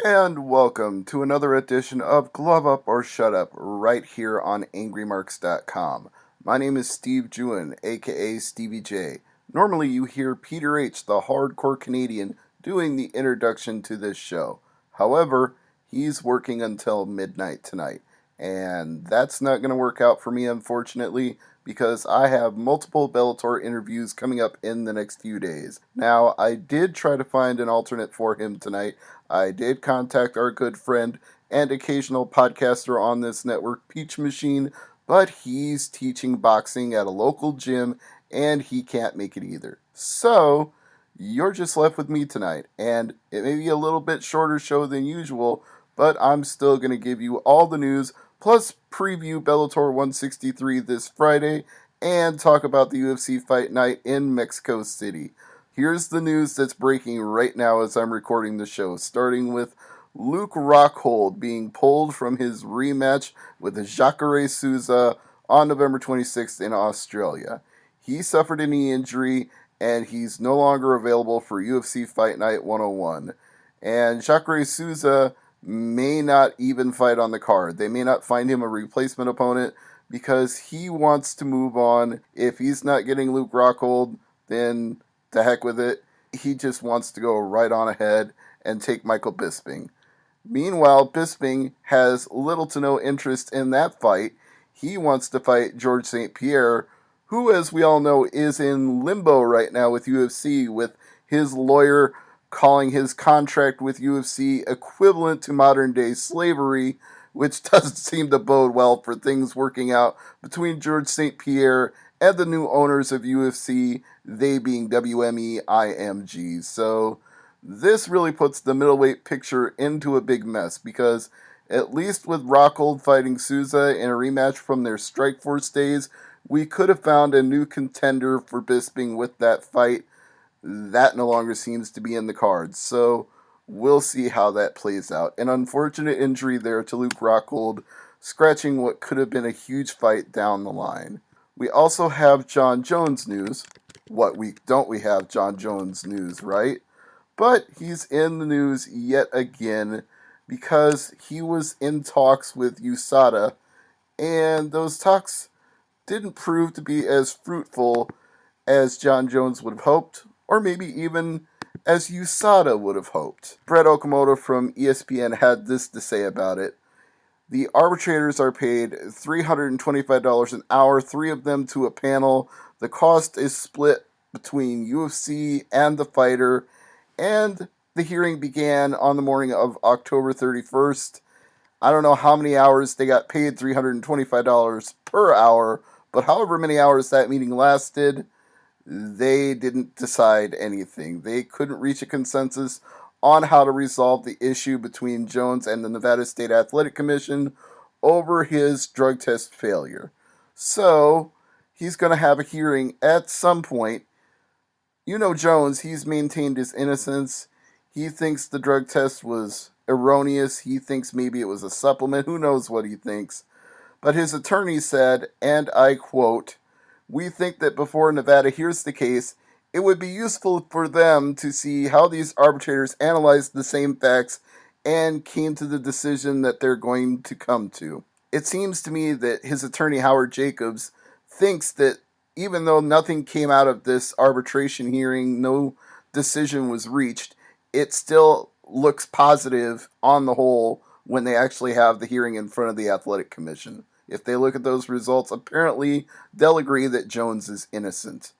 And welcome to another edition of Glove Up or Shut Up right here on AngryMarks.com. My name is Steve Jewin, aka Stevie J. Normally you hear Peter H., the hardcore Canadian, doing the introduction to this show. However, he's working until midnight tonight, and that's not going to work out for me, unfortunately, because I have multiple Bellator interviews coming up in the next few days. Now, I did try to find an alternate for him tonight. I did contact our good friend and occasional podcaster on this network, Peach Machine, but he's teaching boxing at a local gym and he can't make it either. So, you're just left with me tonight, and it may be a little bit shorter show than usual, but I'm still going to give you all the news, plus preview Bellator 163 this Friday, and talk about the UFC Fight Night in Mexico City. Here's the news that's breaking right now as I'm recording the show, starting with Luke Rockhold being pulled from his rematch with Jacare Souza on November 26th in Australia. He suffered a knee injury, and he's no longer available for UFC Fight Night 101. And Jacare Souza may not even fight on the card. They may not find him a replacement opponent because he wants to move on. If he's not getting Luke Rockhold, then to heck with it. He just wants to go right on ahead and take Michael Bisping. Meanwhile, Bisping has little to no interest in that fight. He wants to fight George St. Pierre, who, as we all know, is in limbo right now with UFC, with his lawyer calling his contract with UFC equivalent to modern-day slavery, which doesn't seem to bode well for things working out between George St. Pierre and the new owners of UFC, they being WME IMG. So this really puts the middleweight picture into a big mess, because at least with Rockhold fighting Souza in a rematch from their Strikeforce days, we could have found a new contender for Bisping with that fight. That no longer seems to be in the cards, so we'll see how that plays out. An unfortunate injury there to Luke Rockhold, scratching what could have been a huge fight down the line. We also have John Jones news. What week don't we have John Jones news, right? But he's in the news yet again because he was in talks with USADA, and those talks didn't prove to be as fruitful as John Jones would have hoped, or maybe even as USADA would have hoped. Brett Okamoto from ESPN had this to say about it. The arbitrators are paid $325 an hour, 3 of them to a panel. The cost is split between UFC and the fighter, and the hearing began on the morning of October 31st. I don't know how many hours they got paid $325 per hour, but however many hours that meeting lasted, they didn't decide anything. They couldn't reach a consensus on how to resolve the issue between Jones and the Nevada State Athletic Commission over his drug test failure. So, he's going to have a hearing at some point. You know Jones, he's maintained his innocence. He thinks the drug test was erroneous. He thinks maybe it was a supplement. Who knows what he thinks. But his attorney said, and I quote, "We think that before Nevada hears the case, it would be useful for them to see how these arbitrators analyzed the same facts and came to the decision that they're going to come to." It seems to me that his attorney, Howard Jacobs, thinks that even though nothing came out of this arbitration hearing, no decision was reached, it still looks positive on the whole when they actually have the hearing in front of the Athletic Commission. If they look at those results, apparently they'll agree that Jones is innocent.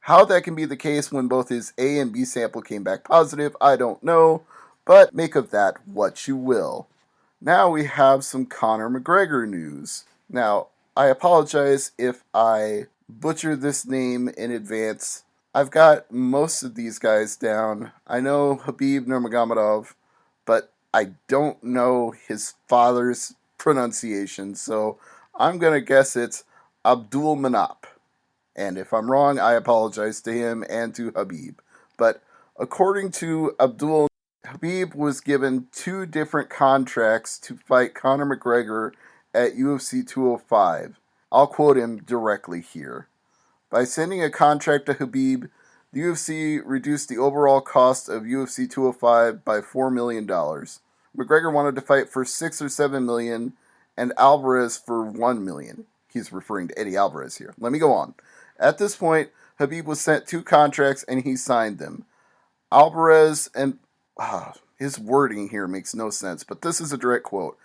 How that can be the case when both his A and B sample came back positive, I don't know, but make of that what you will. Now we have some Conor McGregor news. Now, I apologize if I butcher this name in advance. I've got most of these guys down. I know Khabib Nurmagomedov, but I don't know his father's pronunciation, so I'm going to guess it's Abdul Manap. And if I'm wrong, I apologize to him and to Khabib. But according to Abdul, Khabib was given 2 different contracts to fight Conor McGregor at UFC 205. I'll quote him directly here. "By sending a contract to Khabib, the UFC reduced the overall cost of UFC 205 by $4 million. McGregor wanted to fight for 6 or 7 million and Alvarez for 1 million. He's referring to Eddie Alvarez here. Let me go on. At this point, Khabib was sent 2 contracts and he signed them. Alvarez and his wording here makes no sense, but this is a direct quote.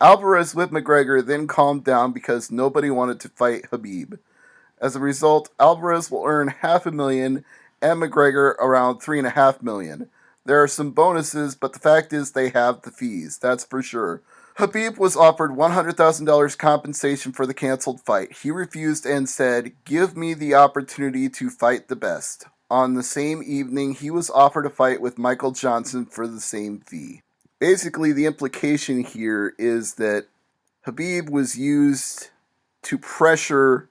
Alvarez with McGregor then calmed down because nobody wanted to fight Khabib. As a result, Alvarez will earn $500,000 and McGregor around $3.5 million. There are some bonuses, but the fact is they have the fees, that's for sure. Khabib was offered $100,000 compensation for the canceled fight. He refused and said, "Give me the opportunity to fight the best." On the same evening, he was offered a fight with Michael Johnson for the same fee. Basically, the implication here is that Khabib was used to pressure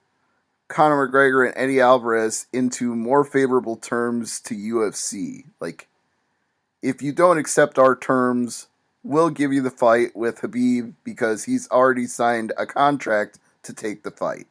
Conor McGregor and Eddie Alvarez into more favorable terms to UFC. Like, if you don't accept our terms, we'll give you the fight with Khabib because he's already signed a contract to take the fight.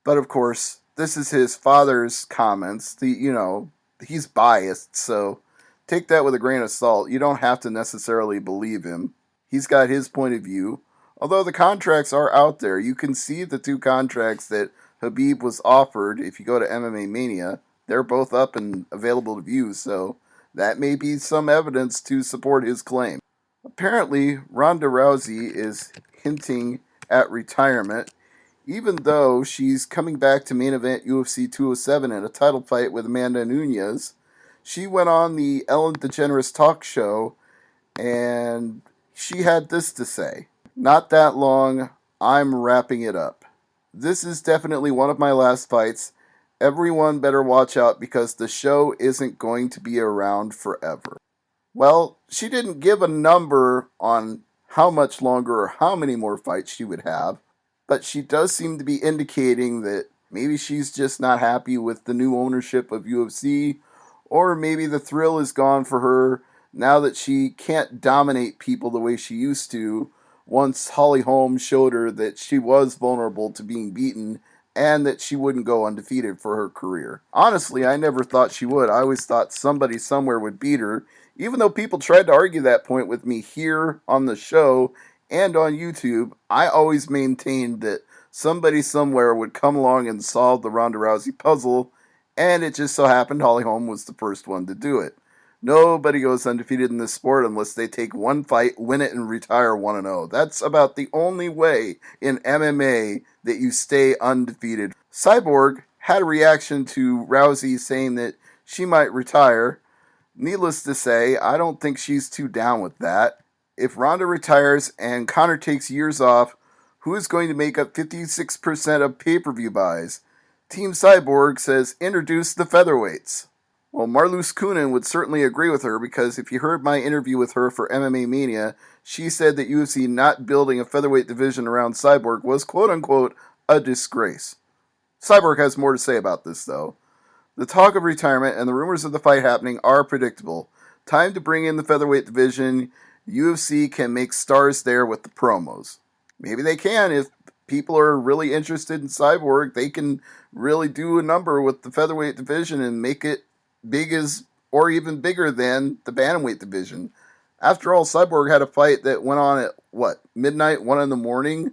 But of course, this is his father's comments. He's biased, so take that with a grain of salt. You don't have to necessarily believe him. He's got his point of view. Although the contracts are out there, you can see the 2 contracts that Khabib was offered. If you go to MMA Mania, they're both up and available to view, so that may be some evidence to support his claim. Apparently, Ronda Rousey is hinting at retirement, even though she's coming back to main event UFC 207 in a title fight with Amanda Nunes. She went on the Ellen DeGeneres talk show, and she had this to say. "Not that long, I'm wrapping it up. This is definitely one of my last fights. Everyone better watch out because the show isn't going to be around forever." Well, she didn't give a number on how much longer or how many more fights she would have, but she does seem to be indicating that maybe she's just not happy with the new ownership of UFC, or maybe the thrill is gone for her now that she can't dominate people the way she used to once Holly Holm showed her that she was vulnerable to being beaten and that she wouldn't go undefeated for her career. Honestly, I never thought she would. I always thought somebody somewhere would beat her, even though people tried to argue that point with me here on the show and on YouTube. I always maintained that somebody somewhere would come along and solve the Ronda Rousey puzzle, and it just so happened Holly Holm was the first one to do it. Nobody goes undefeated in this sport unless they take one fight, win it, and retire 1-0. That's about the only way in MMA that you stay undefeated. Cyborg had a reaction to Rousey saying that she might retire. Needless to say, I don't think she's too down with that. If Ronda retires and Conor takes years off, who is going to make up 56% of pay-per-view buys? Team Cyborg says introduce the featherweights. Well, Marloes Coenen would certainly agree with her because if you heard my interview with her for MMA Mania, she said that UFC not building a featherweight division around Cyborg was quote-unquote a disgrace. Cyborg has more to say about this, though. "The talk of retirement and the rumors of the fight happening are predictable. Time to bring in the featherweight division. UFC can make stars there with the promos." Maybe they can. If people are really interested in Cyborg, they can really do a number with the featherweight division and make it big as, or even bigger than, the bantamweight division. After all, Cyborg had a fight that went on at, midnight, 1 in the morning,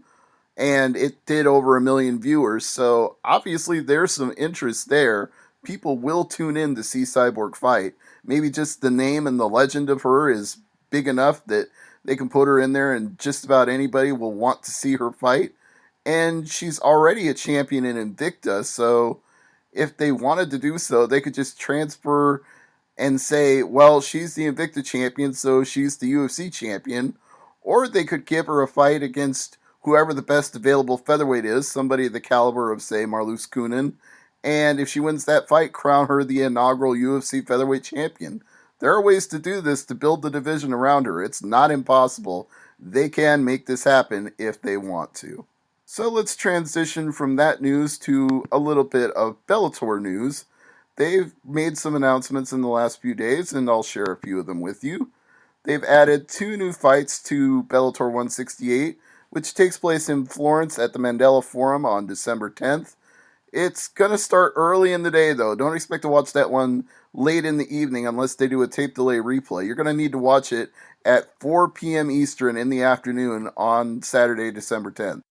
and it did over 1 million viewers, so obviously there's some interest there. People will tune in to see Cyborg fight. Maybe just the name and the legend of her is big enough that they can put her in there and just about anybody will want to see her fight. And she's already a champion in Invicta, so if they wanted to do so, they could just transfer and say, well, she's the Invicta champion, so she's the UFC champion. Or they could give her a fight against whoever the best available featherweight is, somebody the caliber of, say, Marloes Coenen. And if she wins that fight, crown her the inaugural UFC featherweight champion. There are ways to do this to build the division around her. It's not impossible. They can make this happen if they want to. So let's transition from that news to a little bit of Bellator news. They've made some announcements in the last few days, and I'll share a few of them with you. They've added 2 new fights to Bellator 168, which takes place in Florence at the Mandela Forum on December 10th. It's going to start early in the day, though. Don't expect to watch that one late in the evening unless they do a tape delay replay. You're going to need to watch it at 4 p.m. Eastern in the afternoon on Saturday, December 10th.